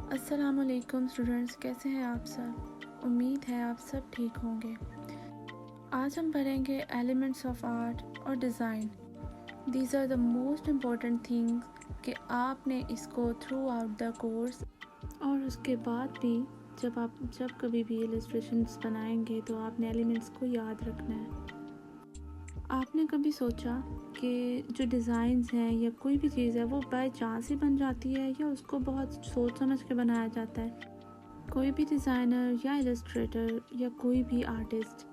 अस्सलामुअलैकुम स्टूडेंट्स, कैसे हैं आप सब। उम्मीद है आप सब ठीक होंगे। आज हम पढ़ेंगे एलिमेंट्स ऑफ आर्ट और design. These are the most important things कि आपने इसको थ्रू आउट द कोर्स और उसके बाद भी जब कभी भी इलस्ट्रेशंस बनाएंगे तो आपने एलिमेंट्स को याद रखना है। आपने कभी सोचा कि जो डिज़ाइंस हैं या कोई भी चीज़ है वो बाय चांस ही बन जाती है या उसको बहुत सोच समझ के बनाया जाता है। कोई भी डिज़ाइनर या इलस्ट्रेटर या कोई भी आर्टिस्ट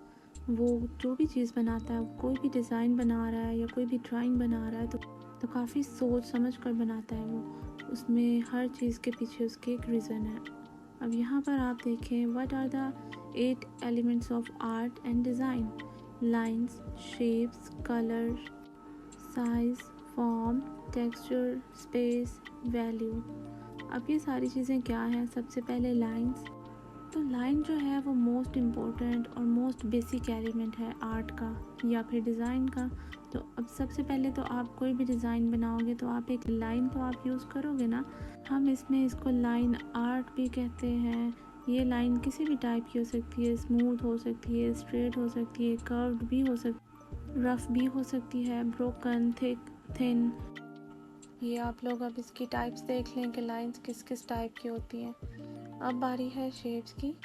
वो जो भी चीज़ बनाता है, कोई भी डिज़ाइन बना रहा है या कोई भी ड्राइंग बना रहा है तो काफ़ी सोच समझ कर बनाता है वो। उसमें हर चीज़ के पीछे उसके एक रीज़न है। अब यहाँ पर आप देखें, what are the 8 elements of art and design. Lines, shapes, colour, size, form, texture, space, value. अब ये सारी चीज़ें क्या हैं? सबसे पहले लाइंस। तो लाइन जो है वो मोस्ट इम्पोर्टेंट और मोस्ट बेसिक एलिमेंट है आर्ट का या फिर डिज़ाइन का। तो अब सबसे पहले तो आप कोई भी डिज़ाइन बनाओगे तो आप एक लाइन तो आप यूज़ करोगे ना। हम इसको लाइन आर्ट भी कहते हैं। ये लाइन किसी भी टाइप की हो सकती है, स्मूथ हो सकती है, स्ट्रेट हो सकती है, कर्व्ड भी हो सकती है, रफ भी हो सकती है, ब्रोकन, थिक, थिन। ये आप लोग अब इसकी टाइप्स देख लें कि लाइंस किस किस टाइप की होती हैं। अब बारी है शेप्स की।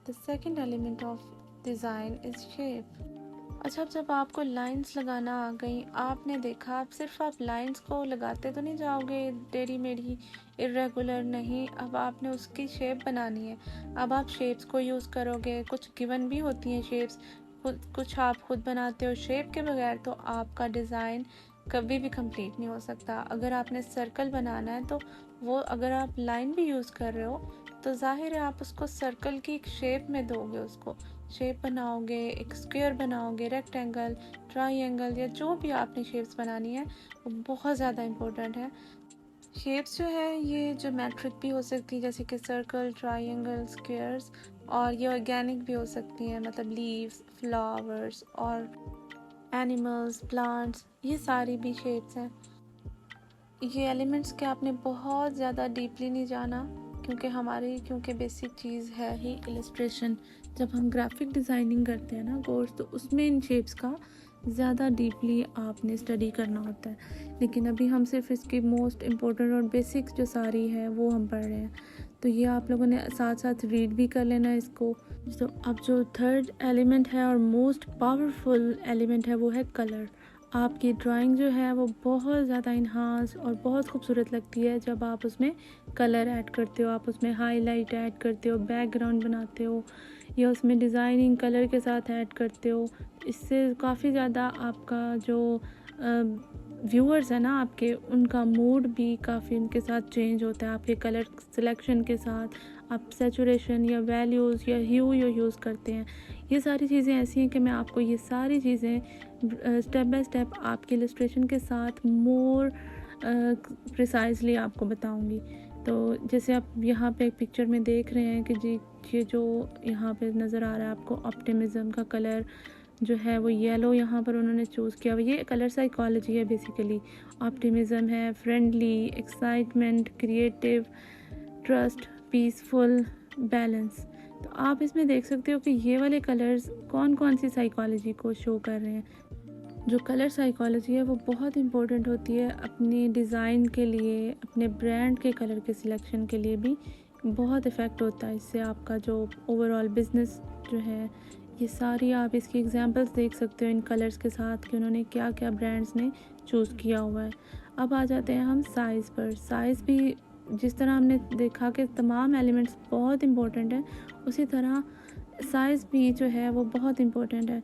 The second element of design is shape. अच्छा, जब आपको लाइंस लगाना आ गई, आपने देखा आप लाइंस को लगाते तो नहीं जाओगे टेढ़ी मेढ़ी इरेगुलर, नहीं। अब आपने उसकी शेप बनानी है। अब आप शेप्स को यूज़ करोगे। कुछ गिवन भी होती हैं शेप्स, कुछ आप खुद बनाते हो। शेप के बगैर तो आपका डिज़ाइन कभी भी कंप्लीट नहीं हो सकता। अगर आपने सर्कल बनाना है तो वो, अगर आप लाइन भी यूज़ कर रहे हो तो जाहिर है आप उसको सर्कल की एक शेप में दोगे, उसको शेप बनाओगे, एक स्क्वायर बनाओगे, रेक्टेंगल, ट्रायंगल या जो भी आपने शेप्स बनानी है वो बहुत ज़्यादा इम्पोर्टेंट है। शेप्स जो है ये ज्योमेट्रिक भी हो सकती है जैसे कि सर्कल, ट्रायंगल, स्क्वायर्स, और ये ऑर्गेनिक भी हो सकती है, मतलब लीव्स, फ्लावर्स और एनिमल्स, प्लांट्स, ये सारी भी शेप्स हैं। ये एलिमेंट्स के आपने बहुत ज़्यादा डीपली नहीं जाना क्योंकि बेसिक चीज़ है ही इलस्ट्रेशन। जब हम ग्राफिक डिज़ाइनिंग करते हैं ना कोर्स, तो उसमें इन शेप्स का ज़्यादा डीपली आपने स्टडी करना होता है। लेकिन अभी हम सिर्फ इसकी मोस्ट इम्पोर्टेंट और बेसिक जो सारी है वो हम पढ़ रहे हैं, तो ये आप लोगों ने साथ साथ रीड भी कर लेना इसको। तो अब जो थर्ड एलिमेंट है और मोस्ट पावरफुल एलिमेंट है वो है कलर। आपकी ड्राइंग जो है वो बहुत ज़्यादा इन्हांस और बहुत खूबसूरत लगती है जब आप उसमें कलर ऐड करते हो, आप उसमें हाईलाइट ऐड करते हो, बैकग्राउंड बनाते हो या उसमें डिज़ाइनिंग कलर के साथ ऐड करते हो। इससे काफ़ी ज़्यादा आपका जो व्यूअर्स है ना आपके, उनका मूड भी काफ़ी उनके साथ चेंज होता है आपके कलर सिलेक्शन के साथ। आप सैचुरेशन या वैल्यूज़ या ह्यू यूज़ करते हैं। ये सारी चीज़ें ऐसी हैं कि मैं आपको ये सारी चीज़ें स्टेप बाय स्टेप आपके इलस्ट्रेशन के साथ मोर प्रिसाइजली आपको बताऊंगी। तो जैसे आप यहाँ पे एक पिक्चर में देख रहे हैं कि जी, ये जो यहाँ पे नज़र आ रहा है आपको, ऑप्टिमिज्म का कलर जो है वो येलो यहाँ पर उन्होंने चूज़ किया हुआ। ये कलर साइकोलॉजी है बेसिकली। ऑप्टिमिज्म है, friendly, excitement, creative, trust, peaceful, balance. तो आप इसमें देख सकते हो कि ये वाले कलर्स कौन कौन सी साइकोलॉजी को शो कर रहे हैं। जो कलर साइकोलॉजी है वो बहुत इम्पोर्टेंट होती है अपनी डिज़ाइन के लिए, अपने ब्रांड के कलर के सिलेक्शन के लिए भी बहुत इफ़ेक्ट होता है। इससे आपका जो ओवरऑल बिजनेस जो है, ये सारी आप इसकी एग्जांपल्स देख सकते हो इन कलर्स के साथ कि उन्होंने क्या क्या ब्रांड्स ने चूज़ किया हुआ है। अब आ जाते हैं हम साइज़ पर। साइज़ भी जिस तरह हमने देखा कि तमाम एलिमेंट्स बहुत इम्पोर्टेंट हैं, उसी तरह साइज़ भी जो है वो बहुत इम्पोर्टेंट है।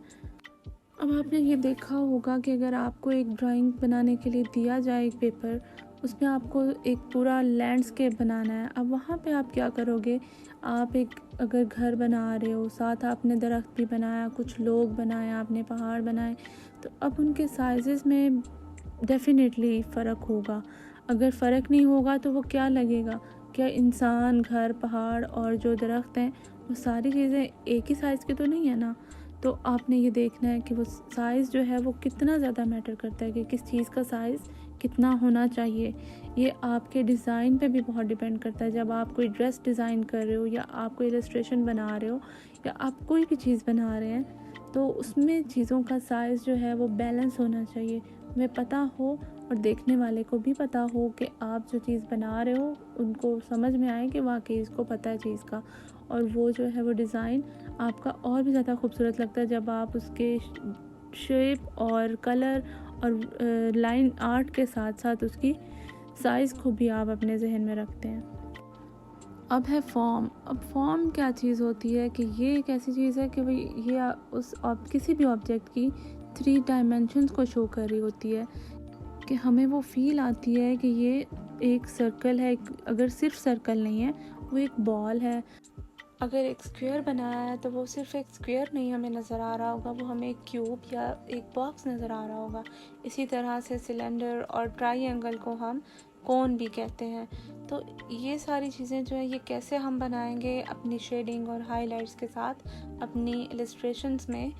अब आपने ये देखा होगा कि अगर आपको एक ड्राइंग बनाने के लिए दिया जाए एक पेपर, उसमें आपको एक पूरा लैंडस्केप बनाना है। अब वहाँ पे आप क्या करोगे, आप एक अगर घर बना रहे हो, साथ आपने दरख्त भी बनाया, कुछ लोग बनाए, आपने पहाड़ बनाए, तो अब उनके साइज़ में डेफिनेटली फ़र्क होगा। अगर फ़र्क नहीं होगा तो वो क्या लगेगा, क्या इंसान, घर, पहाड़ और जो दरख्त हैं वो सारी चीज़ें एक ही साइज़ की तो नहीं है ना। तो आपने ये देखना है कि वो साइज़ जो है वो कितना ज़्यादा मैटर करता है कि किस चीज़ का साइज़ कितना होना चाहिए, ये आपके डिज़ाइन पे भी बहुत डिपेंड करता है। जब आप कोई ड्रेस डिज़ाइन कर रहे हो या आप कोई इलस्ट्रेशन बना रहे हो या आप कोई भी चीज़ बना रहे हैं, तो उसमें चीज़ों का साइज़ जो है वो बैलेंस होना चाहिए, हमें पता हो और देखने वाले को भी पता हो कि आप जो चीज़ बना रहे हो उनको समझ में आए कि वाकई इसको पता है चीज़ का। और वो जो है वो डिज़ाइन आपका और भी ज़्यादा खूबसूरत लगता है जब आप उसके शेप और कलर और लाइन आर्ट के साथ साथ उसकी साइज़ को भी आप अपने जहन में रखते हैं। अब है फॉर्म। अब फॉर्म क्या चीज़ होती है कि ये एक ऐसी चीज़ है कि भाई ये किसी भी ऑब्जेक्ट की 3 डायमेंशंस को शो कर रही होती है, कि हमें वो फील आती है कि ये एक सर्कल है, अगर सिर्फ सर्कल नहीं है वो एक बॉल है। अगर एक स्क्वायर बनाया है तो वो सिर्फ एक स्क्वायर नहीं हमें नज़र आ रहा होगा, वो हमें एक क्यूब या एक बॉक्स नज़र आ रहा होगा। इसी तरह से सिलेंडर और ट्रायंगल को हम कोन भी कहते हैं। तो ये सारी चीज़ें जो है ये कैसे हम बनाएंगे अपनी शेडिंग और हाइलाइट्स के साथ अपनी इलस्ट्रेशंस में,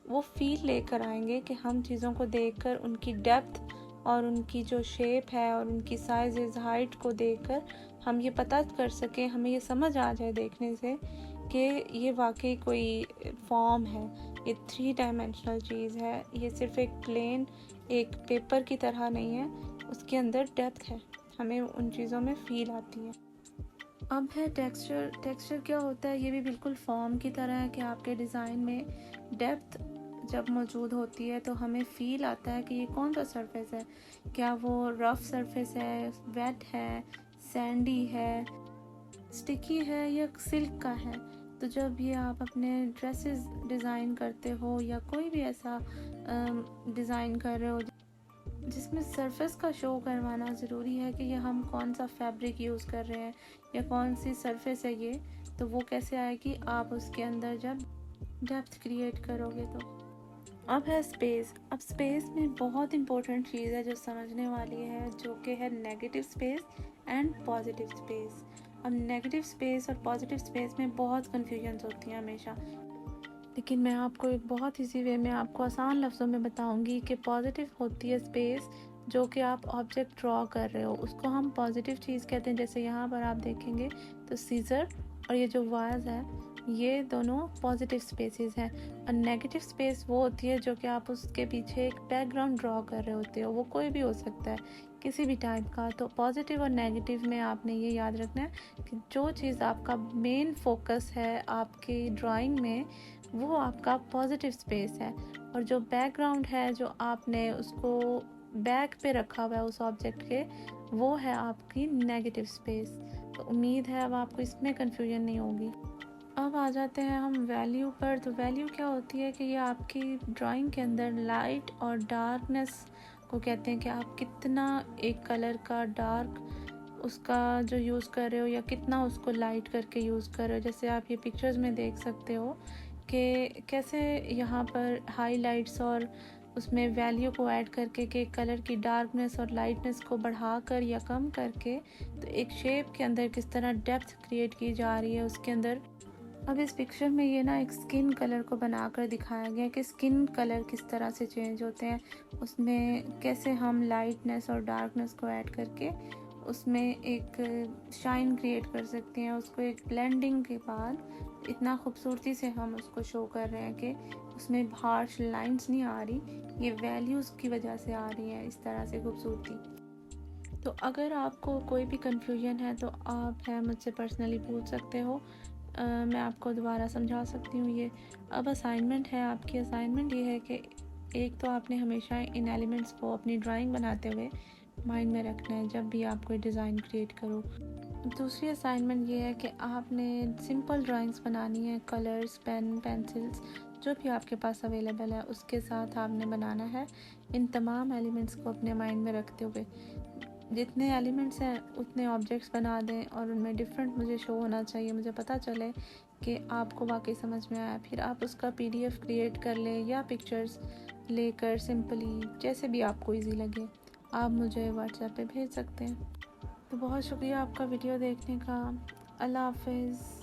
वो फील लेकर आएंगे कि हम चीज़ों को देखकर उनकी डेप्थ और उनकी जो शेप है और उनकी साइज़ हाइट को देखकर हम ये पता कर सकें, हमें ये समझ आ जाए देखने से कि ये वाकई कोई फॉर्म है, ये 3 डायमेंशनल चीज़ है, ये सिर्फ एक प्लेन एक पेपर की तरह नहीं है, उसके अंदर डेप्थ है, हमें उन चीज़ों में फील आती है। अब है टेक्सचर। टेक्सचर क्या होता है, ये भी बिल्कुल फॉर्म की तरह है कि आपके डिज़ाइन में डेप्थ जब मौजूद होती है तो हमें फ़ील आता है कि ये कौन सा सरफेस है, क्या वो रफ़ सरफेस है, वेट है, सैंडी है, स्टिकी है या सिल्क का है। तो जब ये आप अपने ड्रेसेस डिज़ाइन करते हो या कोई भी ऐसा डिज़ाइन कर रहे हो जिसमें सरफेस का शो करवाना ज़रूरी है कि ये हम कौन सा फैब्रिक यूज़ कर रहे हैं या कौन सी सरफेस है ये, तो वो कैसे आएगी आप उसके अंदर जब डेप्थ क्रिएट करोगे। तो अब है स्पेस। अब स्पेस में बहुत इंपॉर्टेंट चीज़ है जो समझने वाली है, जो कि है negative space and positive space. अब नेगेटिव स्पेस और पॉजिटिव स्पेस में बहुत कन्फ्यूजन्स होती हैं हमेशा, लेकिन मैं आपको एक बहुत ईजी वे में आपको आसान लफ्ज़ों में बताऊंगी कि पॉजिटिव होती है स्पेस जो कि आप ऑब्जेक्ट ड्रॉ कर रहे हो, उसको हम पॉजिटिव चीज़ कहते हैं। जैसे यहाँ पर आप देखेंगे तो सीज़र और ये जो वाज है ये दोनों पॉजिटिव स्पेसेस हैं, और नेगेटिव स्पेस वो होती है जो कि आप उसके पीछे एक बैकग्राउंड ड्रॉ कर रहे होते हो, वो कोई भी हो सकता है किसी भी टाइप का। तो पॉजिटिव और नेगेटिव में आपने ये याद रखना है कि जो चीज़ आपका मेन फोकस है आपकी ड्राइंग में वो आपका पॉजिटिव स्पेस है, और जो बैकग्राउंड है जो आपने उसको बैक पे रखा हुआ है उस ऑब्जेक्ट के, वो है आपकी नेगेटिव स्पेस। तो उम्मीद है अब आपको इसमें कन्फ्यूजन नहीं होगी। अब आ जाते हैं हम वैल्यू पर। तो वैल्यू क्या होती है कि ये आपकी ड्राइंग के अंदर लाइट और डार्कनेस को कहते हैं कि आप कितना एक कलर का डार्क उसका जो यूज़ कर रहे हो या कितना उसको लाइट करके यूज़ कर रहे हो। जैसे आप ये पिक्चर्स में देख सकते हो कि कैसे यहाँ पर हाईलाइट्स और उसमें वैल्यू को ऐड करके कि कलर की डार्कनेस और लाइटनेस को बढ़ाकर या कम करके तो एक शेप के अंदर किस तरह डेप्थ क्रिएट की जा रही है उसके अंदर। अब इस पिक्चर में ये ना एक स्किन कलर को बनाकर दिखाया गया कि स्किन कलर किस तरह से चेंज होते हैं, उसमें कैसे हम लाइटनेस और डार्कनेस को ऐड करके उसमें एक शाइन क्रिएट कर सकते हैं। उसको एक ब्लेंडिंग के बाद इतना खूबसूरती से हम उसको शो कर रहे हैं कि उसमें हार्श लाइंस नहीं आ रही, ये वैल्यूज़ की वजह से आ रही है इस तरह से खूबसूरती। तो अगर आपको कोई भी कन्फ्यूजन है तो आप है मुझसे पर्सनली पूछ सकते हो, मैं आपको दोबारा समझा सकती हूँ ये। अब असाइनमेंट है, आपकी असाइनमेंट ये है कि एक तो आपने हमेशा इन एलिमेंट्स को अपनी ड्राइंग बनाते हुए माइंड में रखना है जब भी आप कोई डिज़ाइन क्रिएट करो। दूसरी असाइनमेंट ये है कि आपने सिंपल ड्राइंग्स बनानी है, कलर्स, पेन, पेंसिल्स जो भी आपके पास अवेलेबल है उसके साथ आपने बनाना है। इन तमाम एलिमेंट्स को अपने माइंड में रखते हुए जितने एलिमेंट्स हैं उतने ऑब्जेक्ट्स बना दें और उनमें डिफरेंट मुझे शो होना चाहिए, मुझे पता चले कि आपको वाकई समझ में आया। फिर आप उसका PDF क्रिएट कर लें या पिक्चर्स लेकर सिंपली जैसे भी आपको इजी लगे आप मुझे व्हाट्सएप पे भेज सकते हैं। तो बहुत शुक्रिया आपका वीडियो देखने का। अल्लाह हाफिज़।